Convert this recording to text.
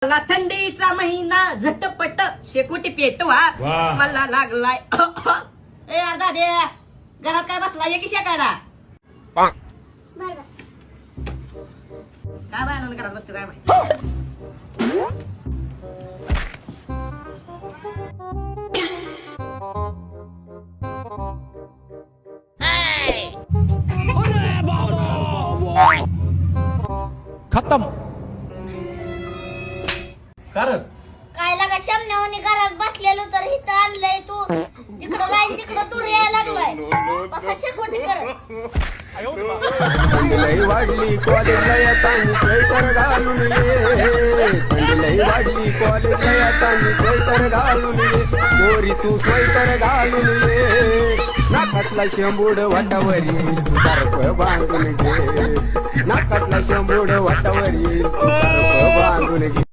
मला थंडीचा महिना झटपट शेकोटी पेटवा वाह. मला लागलाय ए अर्धा दे घरात काय बसला ये की शेकायला काय बाय आणून घरात बसतो काय माहिती खतम कारच काय लागा शमण्यावणी घरात बसलेलो तर इथं आणलंय तू तिकडं जाईल तिकडं तू यायला लागलाय बसा शेकोटी करत थंडीलई वाढली कॉलेजला येताना स्वेटर घालून ये थंडीलई वाढली कॉलेजला येताना स्वेटर घालून ये गोरी तू स्वेटर घालून ये नाकातला शेंबूड वाटावरी तारप बांधून घे नाकातला शेंबूड वाटावरी तारप बांधून घे